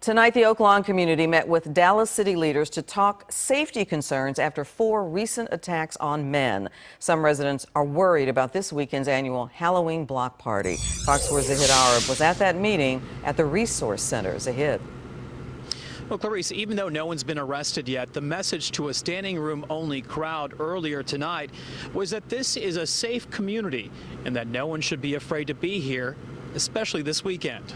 Tonight, the Oak Lawn community met with Dallas city leaders to talk safety concerns after 4 recent attacks on men. Some residents are worried about this weekend's annual Halloween block party. Fox 4's Zahid Arab was at that meeting at the Resource Center. Zahid. Well, Clarice, even though no one's been arrested yet, the message to a standing room only crowd earlier tonight was that this is a safe community and that no one should be afraid to be here, especially this weekend.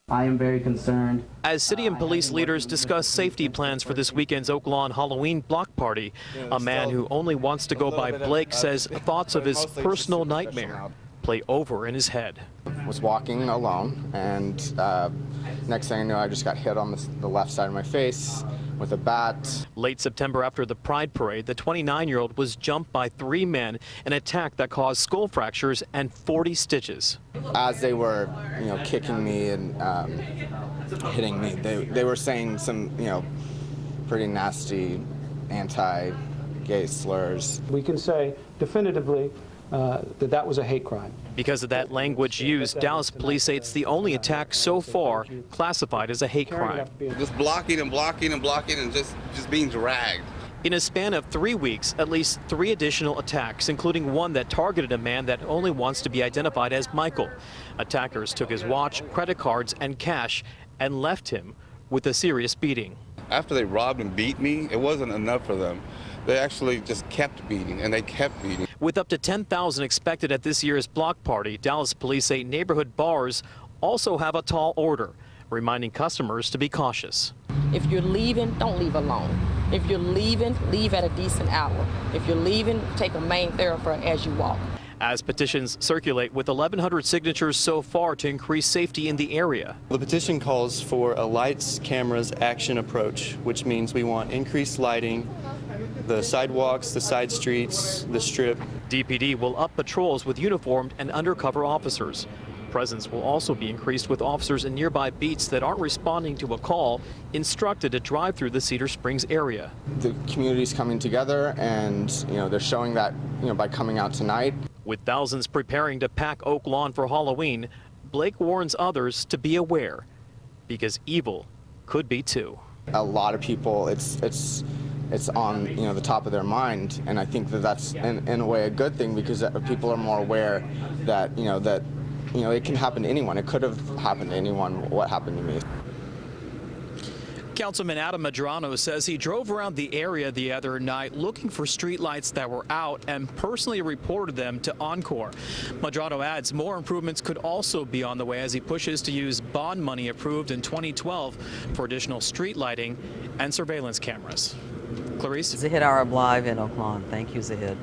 I am very concerned. As city and police leaders discuss safety plans for this weekend's Oak Lawn Halloween block party, a man who only wants to go by Blake says thoughts of his personal nightmare play over in his head. Was walking alone, and next thing I knew, I just got hit on the left side of my face with a bat. Late September, after the Pride Parade, the 29-year-old was jumped by 3 men, an attack that caused skull fractures and 40 stitches. As they were, kicking me and hitting me, they were saying some, pretty nasty anti-gay slurs. We can say definitively that was a hate crime. Because of that language used, Dallas police say it's the only attack so far classified as a hate crime. Just blocking and blocking and blocking and just being dragged. In a span of 3 weeks, at least 3 additional attacks, including one that targeted a man that only wants to be identified as Michael. Attackers took his watch, credit cards, and cash and left him with a serious beating. After they robbed and beat me, it wasn't enough for them. They actually just kept beating, and they kept beating. With up to 10,000 expected at this year's block party, Dallas police say neighborhood bars also have a tall order, reminding customers to be cautious. If you're leaving, don't leave alone. If you're leaving, leave at a decent hour. If you're leaving, take a main thoroughfare as you walk. As petitions circulate with 1,100 signatures so far to increase safety in the area. The petition calls for a lights, cameras, action approach, which means we want increased lighting, the sidewalks, the side streets, the strip. DPD will up patrols with uniformed and undercover officers. Presence will also be increased with officers in nearby beats that aren't responding to a call instructed to drive through the Cedar Springs area. The community's coming together, and they're showing that by coming out tonight. With thousands preparing to pack Oak Lawn for Halloween, Blake warns others to be aware, because evil could be too. A lot of people, it's on the top of their mind, and I think that's in a way a good thing, because people are more aware that it can happen to anyone. It could have happened to anyone. What happened to me. Councilman Adam Medrano says he drove around the area the other night looking for streetlights that were out and personally reported them to Encore. Medrano adds more improvements could also be on the way as he pushes to use bond money approved in 2012 for additional street lighting and surveillance cameras. Clarice? Zahid Arab live in Oak Lawn. Thank you, Zahid.